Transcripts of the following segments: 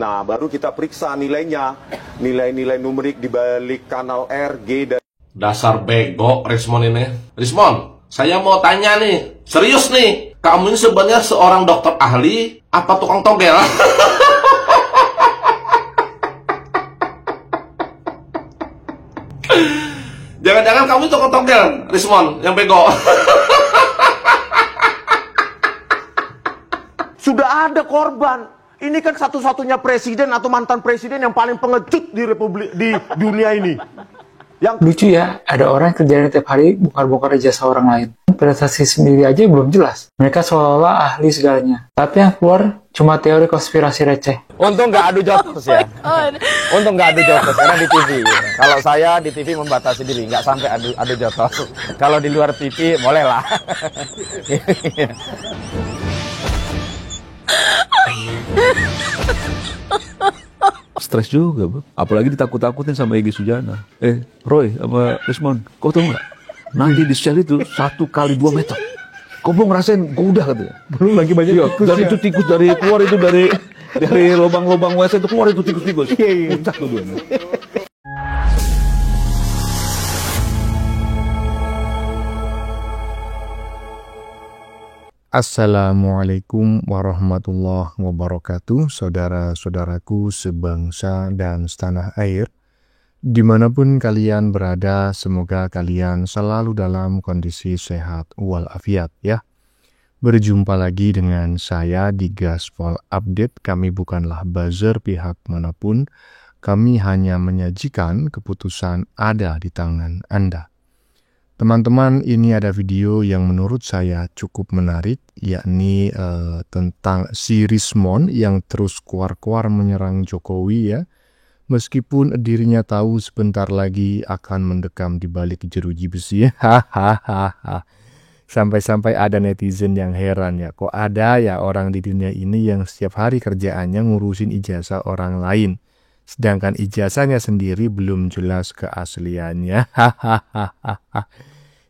Nah, baru kita periksa nilainya, nilai-nilai numerik di balik kanal R, G, dan... Dasar bego Rismon ini. Rismon, saya mau tanya nih, serius nih, kamu ini sebenarnya seorang dokter ahli apa tukang togel? Jangan-jangan kamu tukang togel, Rismon, yang bego. Sudah ada korban. Ini kan satu-satunya presiden atau mantan presiden yang paling pengecut di dunia ini. Yang lucu ya, ada orang yang kerjanya tiap hari bongkar-bongkar jasa orang lain. Prestasi sendiri aja belum jelas. Mereka seolah-olah ahli segalanya. Tapi yang keluar cuma teori konspirasi receh. Untung nggak adu jotos ya. Untung nggak adu jotos karena di TV. Kalau saya di TV membatasi diri, nggak sampai adu jotos. Kalau di luar TV boleh lah. Stres juga, Bang. Apalagi ditakut-takutin sama Egy Sujana. Roy sama Rismon, kau tahu nggak? Nanti di sel itu 1 kali 2 meter. Kau mau ngerasain, kau udah katanya. Belum lagi banyak tikus. Dan itu tikus dari keluar itu dari lubang-lubang WC itu keluar itu tikus-tikus. Puncak tuh dia. Assalamualaikum warahmatullahi wabarakatuh, saudara-saudaraku sebangsa dan setanah air. Dimanapun kalian berada, semoga kalian selalu dalam kondisi sehat walafiat ya. Berjumpa lagi dengan saya di Gaspol Update. Kami bukanlah buzzer pihak manapun, kami hanya menyajikan keputusan ada di tangan Anda. Teman-teman, ini ada video yang menurut saya cukup menarik, yakni tentang si Rismon yang terus keluar-keluar menyerang Jokowi ya. Meskipun dirinya tahu sebentar lagi akan mendekam di balik jeruji besi. Sampai-sampai ada netizen yang heran ya, kok ada ya orang di dunia ini yang setiap hari kerjaannya ngurusin ijazah orang lain. Sedangkan ijazahnya sendiri belum jelas keasliannya.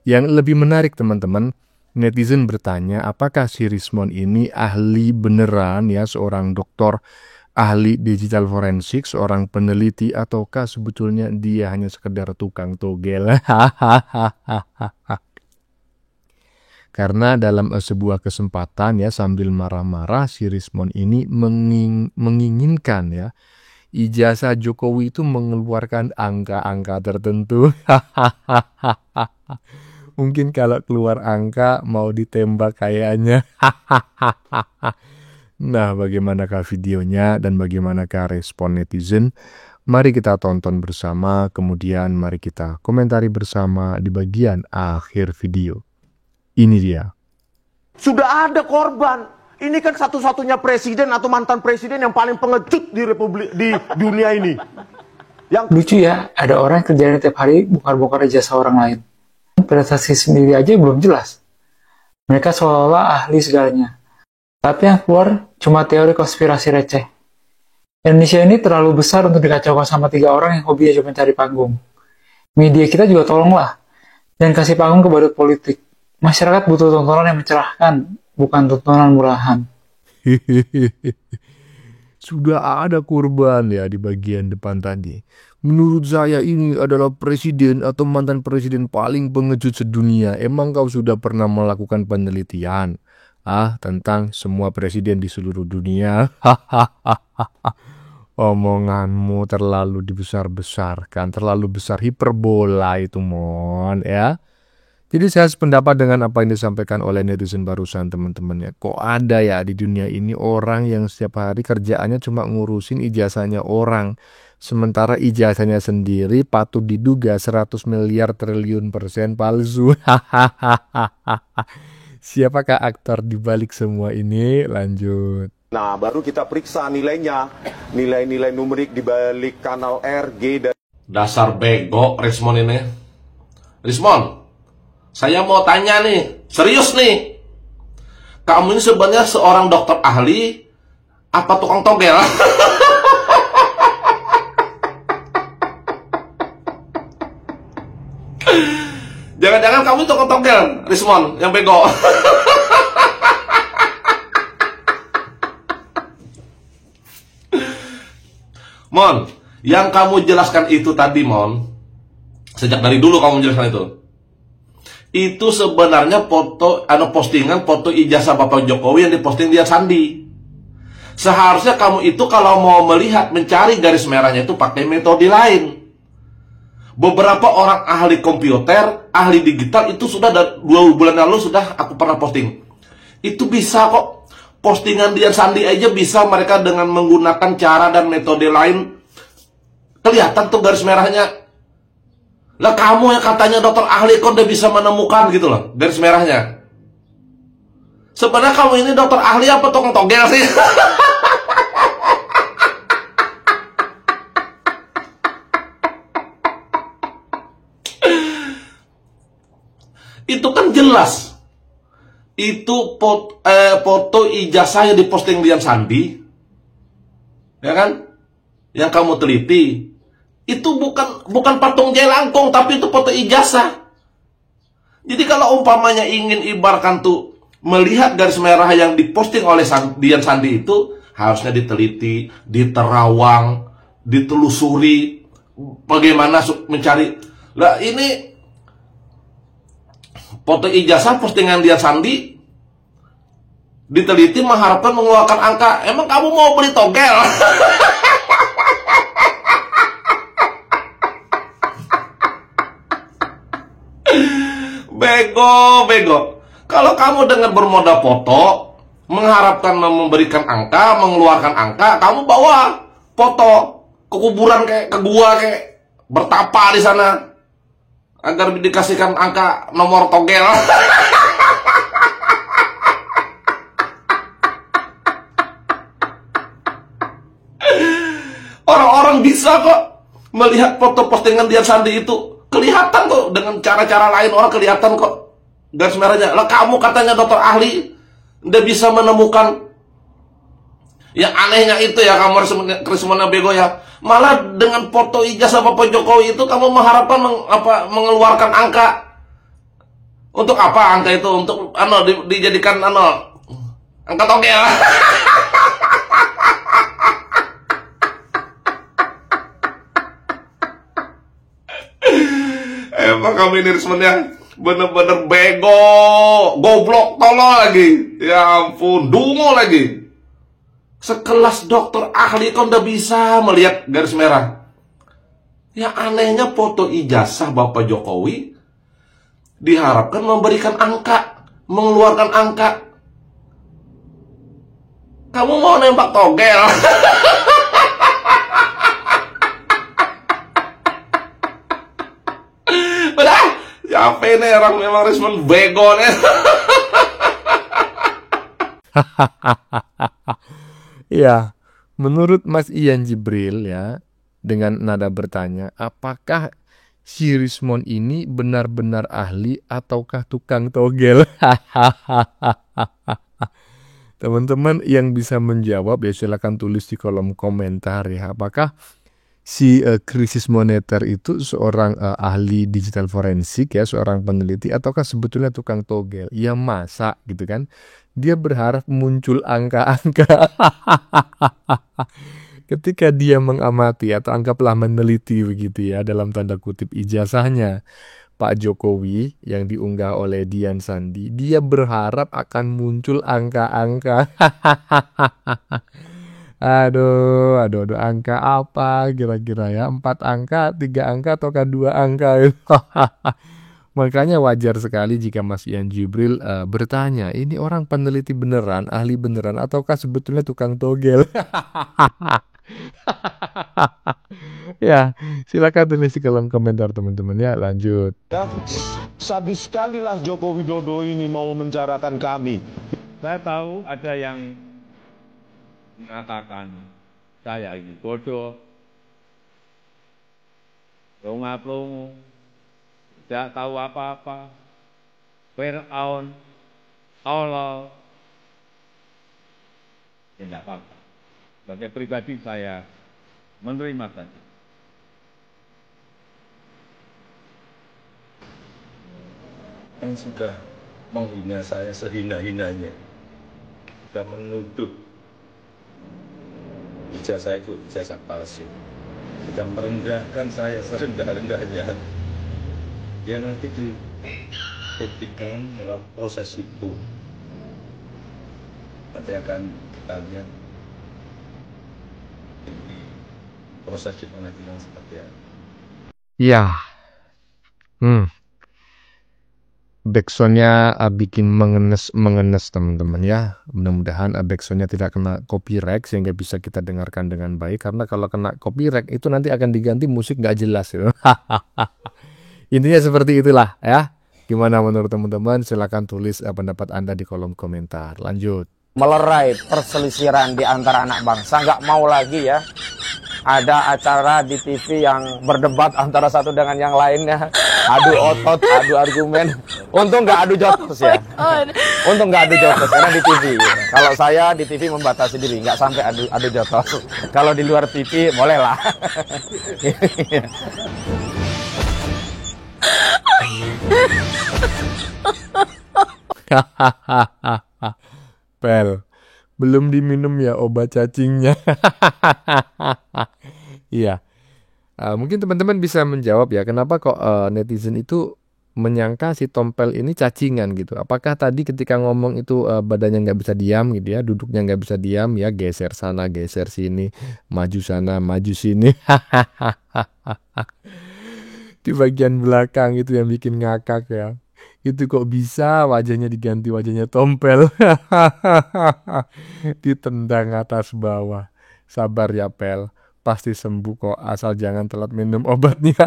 Yang lebih menarik teman-teman, netizen bertanya apakah si Rismon ini ahli beneran ya, seorang dokter ahli digital forensik, seorang peneliti, ataukah sebetulnya dia hanya sekedar tukang togel. Karena dalam sebuah kesempatan ya, sambil marah-marah si Rismon ini menginginkan ya ijazah Jokowi itu mengeluarkan angka-angka tertentu. Mungkin kalau keluar angka mau ditembak kayaknya. Nah, bagaimanakah videonya dan bagaimanakah respon netizen? Mari kita tonton bersama, kemudian mari kita komentari bersama di bagian akhir video. Ini dia. Sudah ada korban. Ini kan satu-satunya presiden atau mantan presiden yang paling pengecut di dunia ini. Yang lucu ya, ada orang yang kerjanya tiap hari bongkar-bongkar jasa orang lain. Prestasi sendiri aja belum jelas. Mereka seolah-olah ahli segalanya. Tapi yang keluar cuma teori konspirasi receh. Indonesia ini terlalu besar untuk dikacaukan sama 3 orang yang hobinya cuma cari panggung. Media kita juga tolonglah, dan kasih panggung ke badut politik. Masyarakat butuh tontonan yang mencerahkan, bukan tontonan murahan. Sudah ada korban ya di bagian depan tadi. Menurut saya ini adalah presiden atau mantan presiden paling pengecut sedunia. Emang kau sudah pernah melakukan penelitian tentang semua presiden di seluruh dunia? Omonganmu terlalu dibesar-besarkan, terlalu besar, hiperbola itu mon ya. Jadi saya sependapat dengan apa yang disampaikan oleh netizen barusan teman-teman ya. Kok ada ya di dunia ini orang yang setiap hari kerjaannya cuma ngurusin ijazahnya orang. Sementara ijazahnya sendiri patut diduga 100 miliar triliun % palsu. Siapakah aktor di balik semua ini? Lanjut. Nah, baru kita periksa nilainya, nilai-nilai numerik di balik kanal R, G, dan... Dasar bego Rismon ini. Rismon, saya mau tanya nih, serius nih, kamu ini sebenarnya seorang dokter ahli apa tukang togel? Jangan-jangan kamu tukang togel, Rismon, yang bego. Mon, yang kamu jelaskan itu tadi, Mon, sejak dari dulu kamu menjelaskan itu sebenarnya postingan foto ijazah Bapak Jokowi yang diposting dia Sandi. Seharusnya kamu itu kalau mau melihat, mencari garis merahnya itu pakai metode lain. Beberapa orang ahli komputer, ahli digital itu sudah 2 bulan lalu sudah aku pernah posting. Itu bisa kok. Postingan Dian Sandi aja bisa mereka dengan menggunakan cara dan metode lain. Kelihatan tuh garis merahnya. Lah kamu yang katanya dokter ahli kok udah bisa menemukan gitu loh garis merahnya. Sebenarnya kamu ini dokter ahli apa tukang togel sih? Itu kan jelas. Itu foto ijazah yang diposting Dian Sandi, ya kan? Yang kamu teliti, itu bukan patung jelangkung, tapi itu foto ijazah. Jadi kalau umpamanya ingin ibaratkan tuh melihat garis merah yang diposting oleh Dian Sandi itu harusnya diteliti, diterawang, ditelusuri, bagaimana mencari. Lah ini foto ijazah postingan Dian Sandi diteliti mengharapkan mengeluarkan angka. Emang kamu mau beli togel? Bego. Kalau kamu dengan bermodal foto mengharapkan memberikan angka, mengeluarkan angka, kamu bawa foto ke kuburan kayak ke gua kayak bertapa di sana agar dikasihkan angka nomor togel. Orang-orang bisa kok melihat foto postingan Dian Sandi itu. Kelihatan tuh dengan cara-cara lain orang kelihatan kok garis merahnya. Lah kamu katanya dokter ahli udah bisa menemukan. Yang anehnya itu ya kamu Krismona bego ya. Malah dengan foto ijazah Bapak Jokowi itu kamu mengharapkan mengeluarkan angka. Untuk apa angka itu? Untuk dijadikan angka togel. Emang kami ini resmennya bener-bener bego, goblok, tolol lagi. Ya ampun, dungu lagi. Sekelas dokter ahli kok udah bisa melihat garis merah. Ya anehnya foto ijazah Bapak Jokowi diharapkan memberikan angka, mengeluarkan angka. Kamu mau nembak togel? Udah, siapa ini orang memang resmen bego nih. Ya, menurut Mas Ian Jibril ya, dengan nada bertanya, apakah si Rismon ini benar-benar ahli ataukah tukang togel? Teman-teman yang bisa menjawab ya silakan tulis di kolom komentar ya. Apakah si krisis moneter itu seorang ahli digital forensik ya, seorang peneliti ataukah sebetulnya tukang togel? Ya masa gitu kan? Dia berharap muncul angka-angka ketika dia mengamati atau anggaplah meneliti begitu ya dalam tanda kutip ijazahnya Pak Jokowi yang diunggah oleh Dian Sandi. Dia berharap akan muncul angka-angka. Aduh, angka apa kira-kira ya? 4 angka, 3 angka, ataukah 2 angka? Makanya wajar sekali jika Mas Ian Jibril bertanya, ini orang peneliti beneran, ahli beneran, ataukah sebetulnya tukang togel? Ya, silakan tulis di kolom komentar teman-teman ya, lanjut. Ya, sadis sekali lah Joko Widodo ini mau menjarakan kami. Saya tahu ada yang mengatakan saya ini bodoh, longa-longo, tidak tahu apa-apa, Fir'aun, Allah. Ya tidak apa-apa. Sebagai pribadi saya menerima saja. Yang sudah menghina saya sehina-hinanya, sudah menuduh ijazah itu ijazah palsu. Sudah merendahkan saya serendah-rendahnya. Ya nanti dibuktikan dalam proses hukum. Nanti akan kita lihat proses di pengadilan seperti apa. Ya. Backsoundnya bikin mengenes teman-teman ya. Mudah-mudahan backsoundnya tidak kena copyright sehingga bisa kita dengarkan dengan baik. Karena kalau kena copyright itu nanti akan diganti musik nggak jelas ya. Intinya seperti itulah ya. Gimana menurut teman-teman? Silakan tulis pendapat Anda di kolom komentar. Lanjut. Melerai perselisihan di antara anak bangsa, nggak mau lagi ya ada acara di TV yang berdebat antara satu dengan yang lainnya, adu otot, adu argumen. Untung nggak adu jotos ya. Untung nggak adu jotos karena di TV. Kalau saya di TV membatasi diri, nggak sampai adu jotos. Kalau di luar TV bolehlah. Pel, belum diminum ya obat cacingnya. Iya. Mungkin teman-teman bisa menjawab ya, kenapa kok netizen itu menyangka si Tompel ini cacingan gitu. Apakah tadi ketika ngomong itu badannya nggak bisa diam gitu ya, duduknya nggak bisa diam ya, geser sana, geser sini, maju sana, maju sini. Di bagian belakang itu yang bikin ngakak ya. Itu kok bisa wajahnya diganti wajahnya Tompel. Ditendang atas bawah. Sabar ya Pel, pasti sembuh kok, asal jangan telat minum obatnya.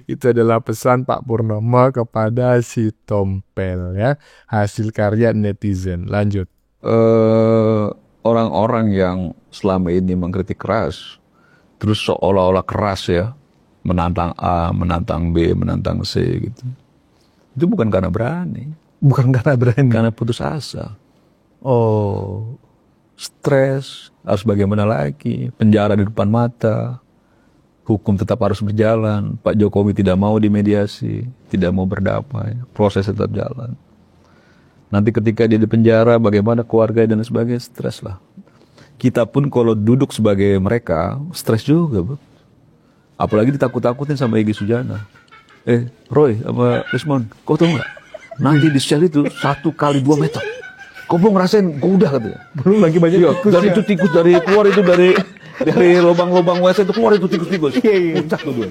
Itu adalah pesan Pak Purnomo kepada si Tompel ya. Hasil karya netizen. Lanjut. Orang-orang yang selama ini mengkritik keras, terus seolah-olah keras ya, menantang A, menantang B, menantang C gitu. Itu bukan karena berani. Bukan karena berani. Karena putus asa. Oh, stres, harus bagaimana lagi, penjara di depan mata, hukum tetap harus berjalan, Pak Jokowi tidak mau dimediasi, tidak mau berdamai, proses tetap jalan. Nanti ketika dia di penjara, bagaimana keluarga dan sebagainya, stres lah. Kita pun kalau duduk sebagai mereka, stres juga, Bro. Apalagi ditakut-takutin sama Egy Sujana. Roy sama Rismon, kau tahu nggak? Nanti di sel itu 1 kali 2 meter. Kau mau ngerasain, kau udah katanya. Belum lagi banyak tikus. Dan itu tikus dari keluar itu dari lubang-lubang WC itu keluar itu tikus-tikus. Puncak tuh dua.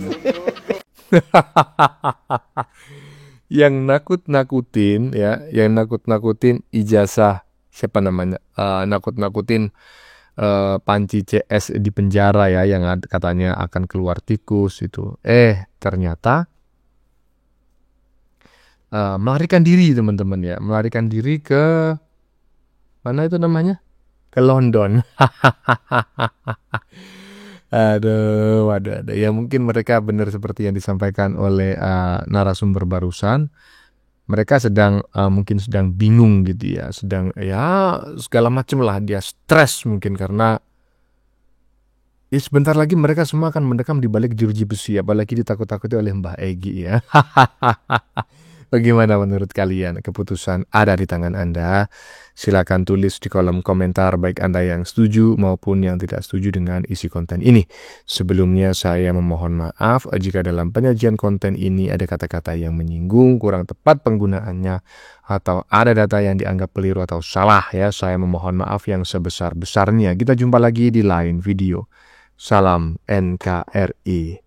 Yang nakut-nakutin ya, yang nakut-nakutin ijazah siapa namanya? Nakut-nakutin Panci CS di penjara ya, yang katanya akan keluar tikus itu. Ternyata melarikan diri teman-teman ya, melarikan diri ke mana itu namanya? Ke London. Aduh, waduh. Ya mungkin mereka benar seperti yang disampaikan oleh narasumber barusan. Mereka mungkin sedang bingung gitu ya, sedang ya segala macam lah, dia stres mungkin karena ya sebentar lagi mereka semua akan mendekam di balik jeruji besi, apalagi ditakut-takuti oleh Mbah Egy ya. Bagaimana menurut kalian? Keputusan ada di tangan Anda. Silakan tulis di kolom komentar baik Anda yang setuju maupun yang tidak setuju dengan isi konten ini. Sebelumnya saya memohon maaf jika dalam penyajian konten ini ada kata-kata yang menyinggung, kurang tepat penggunaannya, atau ada data yang dianggap keliru atau salah ya. Saya memohon maaf yang sebesar-besarnya. Kita jumpa lagi di lain video. Salam NKRI.